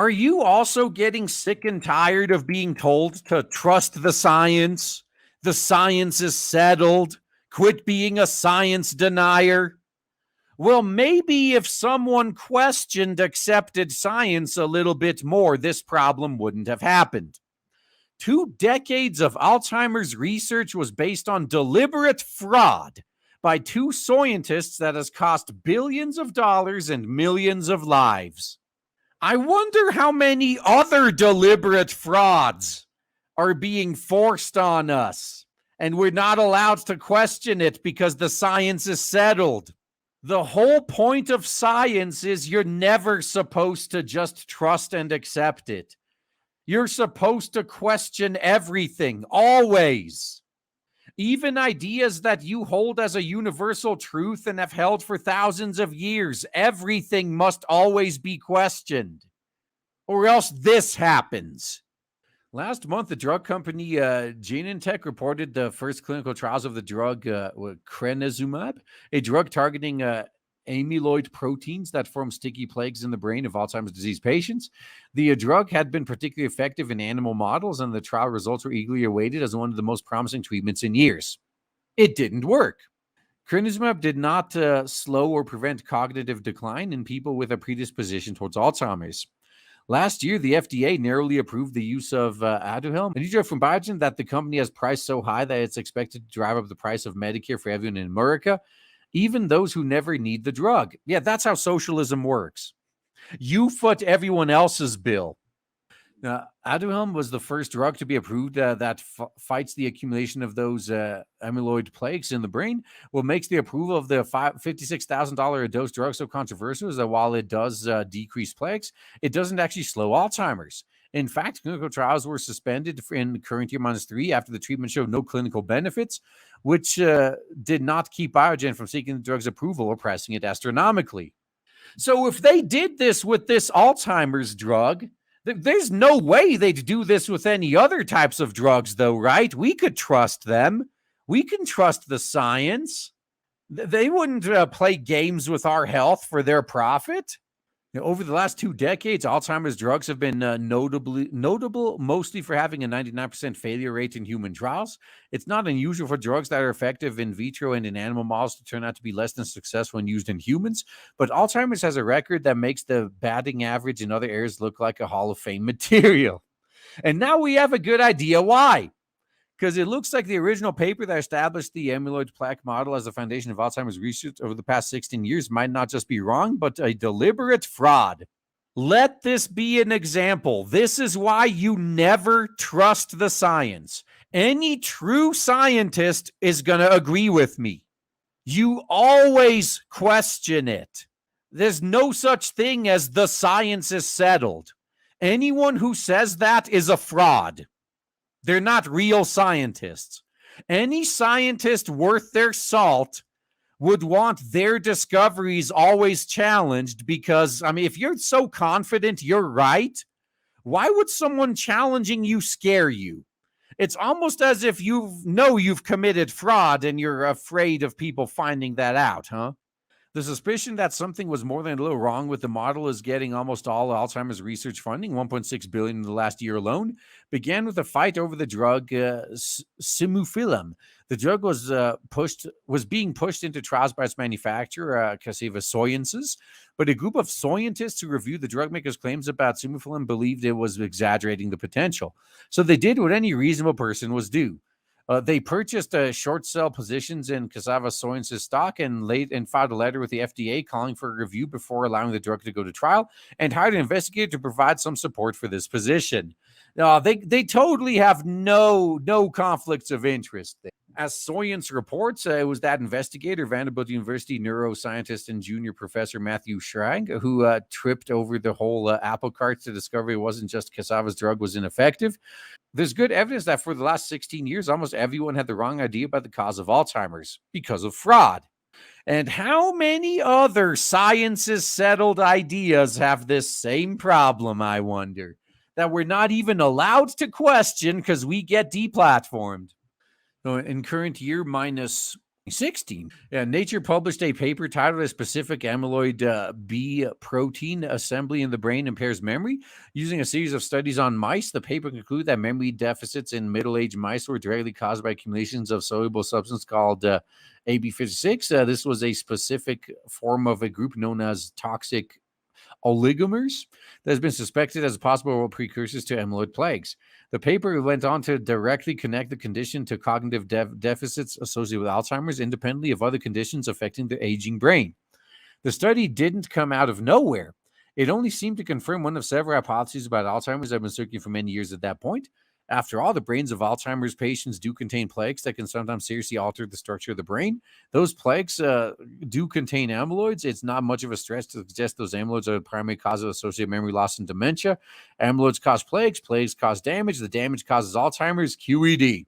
Are you also getting sick and tired of being told to trust the science? The science is settled. Quit being a science denier. Well, maybe if someone questioned accepted science a little bit more, this problem wouldn't have happened. 2 decades of Alzheimer's research was based on deliberate fraud by two scientists that has cost billions of dollars and millions of lives. I wonder how many other deliberate frauds are being forced on us, and we're not allowed to question it because the science is settled. The whole point of science is you're never supposed to just trust and accept it. You're supposed to question everything, always. Even ideas that you hold as a universal truth and have held for thousands of years, everything must always be questioned, or else this happens. Last month, the drug company Genentech reported the first clinical trials of the drug crenezumab, a drug targeting amyloid proteins that form sticky plaques in the brain of Alzheimer's disease patients. The drug had been particularly effective in animal models, and the trial results were eagerly awaited as one of the most promising treatments in years. It didn't work. Crenezumab did not slow or prevent cognitive decline in people with a predisposition towards Alzheimer's. Last year, the FDA narrowly approved the use of Aduhelm, a new drug from Biogen that the company has priced so high that it's expected to drive up the price of Medicare for everyone in America, even those who never need the drug. Yeah, that's how socialism works. You foot everyone else's bill. Aduhelm was the first drug to be approved that fights the accumulation of those amyloid plaques in the brain. What makes the approval of the $56,000 a dose drug so controversial is that while it does decrease plaques, it doesn't actually slow Alzheimer's. In fact, clinical trials were suspended in current year -3 after the treatment showed no clinical benefits, which did not keep Biogen from seeking the drug's approval or pressing it astronomically. So if they did this with this Alzheimer's drug, there's no way they'd do this with any other types of drugs, though, right? We could trust them. We can trust the science. They wouldn't play games with our health for their profit. Over the last 2 decades, Alzheimer's drugs have been notable mostly for having a 99% failure rate in human trials. It's not unusual for drugs that are effective in vitro and in animal models to turn out to be less than successful when used in humans. But Alzheimer's has a record that makes the batting average in other areas look like a Hall of Fame material. And now we have a good idea why. Because it looks like the original paper that established the amyloid plaque model as the foundation of Alzheimer's research over the past 16 years might not just be wrong, but a deliberate fraud. Let this be an example. This is why you never trust the science. Any true scientist is going to agree with me. You always question it. There's no such thing as the science is settled. Anyone who says that is a fraud. They're not real scientists. Any scientist worth their salt would want their discoveries always challenged because, if you're so confident you're right, why would someone challenging you scare you? It's almost as if you've committed fraud and you're afraid of people finding that out, huh? The suspicion that something was more than a little wrong with the model is getting almost all Alzheimer's research funding, $1.6 billion in the last year alone, began with a fight over the drug simufilam. The drug was being pushed into trials by its manufacturer, Cassiva Sciences, but a group of scientists who reviewed the drug maker's claims about simufilam believed it was exaggerating the potential. So they did what any reasonable person was due. They purchased short sell positions in Cassiva Sciences stock and filed a letter with the FDA calling for a review before allowing the drug to go to trial, and hired an investigator to provide some support for this position. They totally have no conflicts of interest there. As Science reports, it was that investigator, Vanderbilt University neuroscientist and junior professor Matthew Schrag, who tripped over the whole apple cart to discover it wasn't just Cassiva's drug was ineffective. There's good evidence that for the last 16 years, almost everyone had the wrong idea about the cause of Alzheimer's because of fraud. And how many other sciences settled ideas have this same problem, I wonder, that we're not even allowed to question because we get deplatformed? So in current year Nature published a paper titled "A Specific Amyloid B Protein Assembly in the Brain Impairs Memory." Using a series of studies on mice, the paper concluded that memory deficits in middle-aged mice were directly caused by accumulations of soluble substance called AB56. This was a specific form of a group known as toxic oligomers that has been suspected as possible precursors to amyloid plaques. The paper went on to directly connect the condition to cognitive deficits associated with Alzheimer's, independently of other conditions affecting the aging brain. The study didn't come out of nowhere. It only seemed to confirm one of several hypotheses about Alzheimer's that have been circulating for many years at that point. After all, the brains of Alzheimer's patients do contain plaques that can sometimes seriously alter the structure of the brain. Those plaques do contain amyloids. It's not much of a stretch to suggest those amyloids are the primary cause of associated memory loss and dementia. Amyloids cause plaques cause damage, the damage causes Alzheimer's, QED.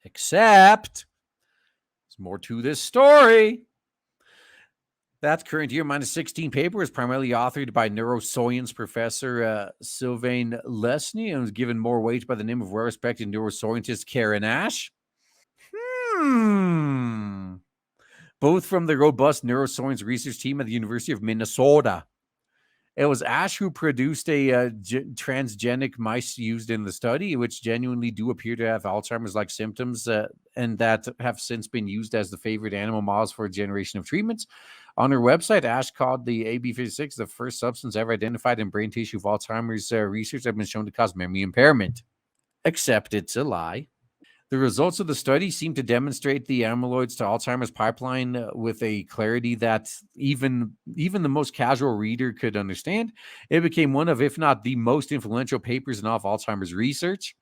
Except, there's more to this story. That current year -16 paper is primarily authored by neuroscience professor Sylvain Lesnie and was given more weight by the name of well-respected neuroscientist Karen Ash. Both from the robust neuroscience research team at the University of Minnesota. It was Ash who produced a transgenic mice used in the study, which genuinely do appear to have Alzheimer's-like symptoms and that have since been used as the favorite animal models for a generation of treatments. On her website, Ash called the AB56 the first substance ever identified in brain tissue of Alzheimer's research that have been shown to cause memory impairment. Except it's a lie. The results of the study seem to demonstrate the amyloids to Alzheimer's pipeline with a clarity that even the most casual reader could understand. It became one of, if not the most influential papers in all of Alzheimer's research.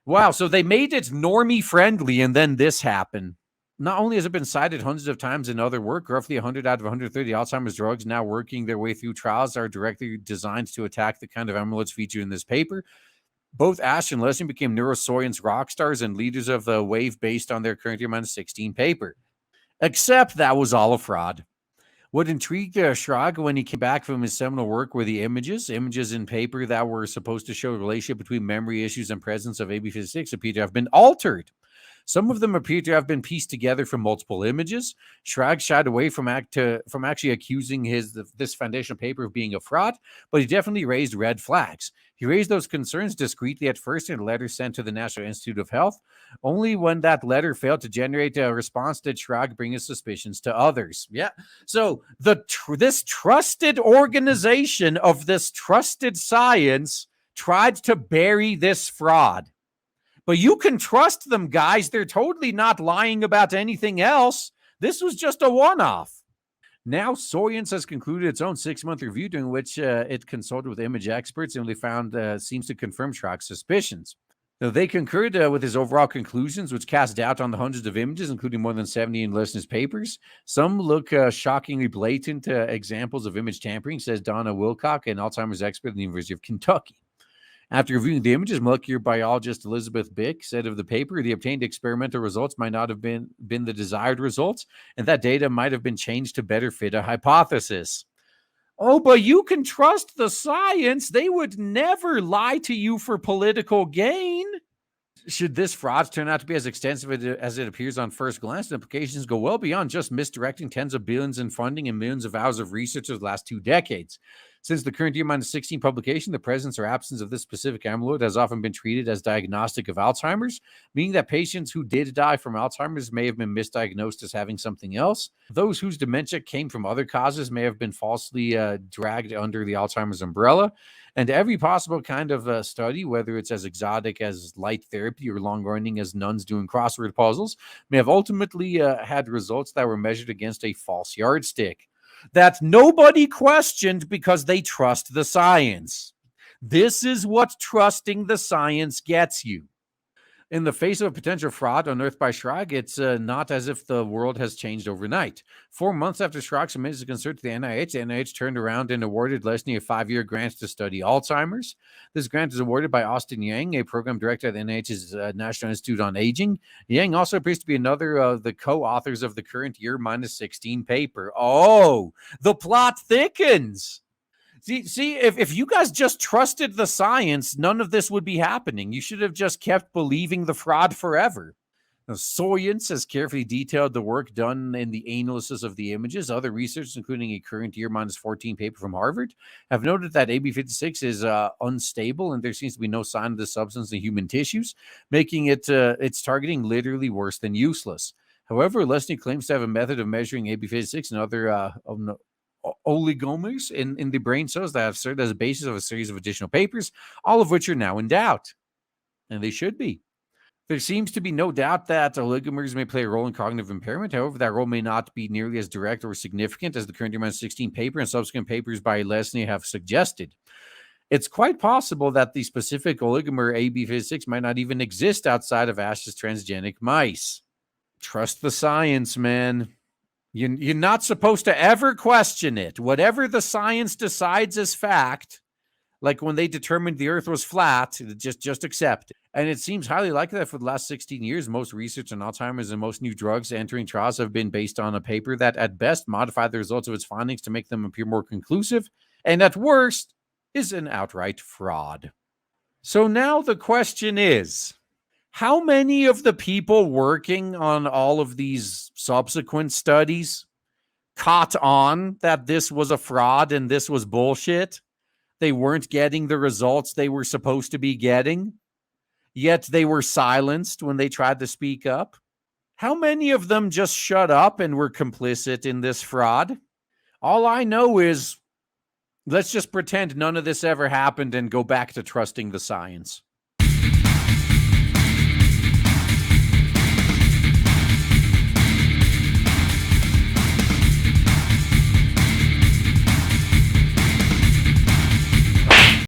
Wow, so they made it normie friendly, and then this happened. Not only has it been cited hundreds of times in other work, roughly 100 out of 130 Alzheimer's drugs now working their way through trials are directly designed to attack the kind of amyloids featured in this paper. Both Ash and Leslie became neuroscience rock stars and leaders of the wave based on their current year -16 paper. Except that was all a fraud. What intrigued Schrag when he came back from his seminal work were the images in paper that were supposed to show a relationship between memory issues and presence of AB56 appear to have been altered. Some of them appear to have been pieced together from multiple images. Schrag shied away from actually accusing this foundational paper of being a fraud, but he definitely raised red flags. He raised those concerns discreetly at first in a letter sent to the National Institute of Health. Only when that letter failed to generate a response did Schrag bring his suspicions to others. Yeah. So this trusted organization of this trusted science tried to bury this fraud. But you can trust them, guys. They're totally not lying about anything else. This was just a one-off. Now, Science has concluded its own 6-month review, during which it consulted with image experts, and they found seems to confirm Schrag's suspicions. Now, they concurred with his overall conclusions, which cast doubt on the hundreds of images, including more than 70 in Lesnier's papers. Some look shockingly blatant examples of image tampering, says Donna Wilcock, an Alzheimer's expert at the University of Kentucky. After reviewing the images, molecular biologist Elizabeth Bick said of the paper, the obtained experimental results might not have been the desired results, and that data might have been changed to better fit a hypothesis. Oh, but you can trust the science. They would never lie to you for political gain. Should this fraud turn out to be as extensive as it appears on first glance, the implications go well beyond just misdirecting tens of billions in funding and millions of hours of research over the last 2 decades. Since the current year -16 publication, the presence or absence of this specific amyloid has often been treated as diagnostic of Alzheimer's, meaning that patients who did die from Alzheimer's may have been misdiagnosed as having something else. Those whose dementia came from other causes may have been falsely dragged under the Alzheimer's umbrella. And every possible kind of study, whether it's as exotic as light therapy or long-running as nuns doing crossword puzzles, may have ultimately had results that were measured against a false yardstick that nobody questioned because they trust the science. This is what trusting the science gets you. In the face of a potential fraud unearthed by Schrag, it's not as if the world has changed overnight. 4 months after Schrag submitted his concern to the NIH turned around and awarded Leslie a 5-year grant to study Alzheimer's. This grant is awarded by Austin Yang, a program director at the NIH's National Institute on Aging. Yang also appears to be another of the co-authors of the current year -16 paper. Oh, the plot thickens. See, if you guys just trusted the science, none of this would be happening. You should have just kept believing the fraud forever. Now, Science has carefully detailed the work done in the analysis of the images. Other researchers, including a current year -14 paper from Harvard, have noted that AB56 is unstable, and there seems to be no sign of the substance in human tissues, making its targeting literally worse than useless. However, Leslie claims to have a method of measuring AB56 and other oligomers in the brain cells that have served as a basis of a series of additional papers, all of which are now in doubt, and they should be. There seems to be no doubt that oligomers may play a role in cognitive impairment. However, that role may not be nearly as direct or significant as the current -16 paper and subsequent papers by Leslie have suggested. It's quite possible that the specific oligomer AB56 might not even exist outside of Ash's transgenic mice. Trust the science, man. You're not supposed to ever question it. Whatever the science decides as fact, like when they determined the earth was flat, just accept it. And it seems highly likely that for the last 16 years, most research on Alzheimer's and most new drugs entering trials have been based on a paper that at best modified the results of its findings to make them appear more conclusive, and at worst is an outright fraud. So now the question is, how many of the people working on all of these subsequent studies caught on that this was a fraud and this was bullshit? They weren't getting the results they were supposed to be getting, yet they were silenced when they tried to speak up. How many of them just shut up and were complicit in this fraud? All I know is let's just pretend none of this ever happened and go back to trusting the science.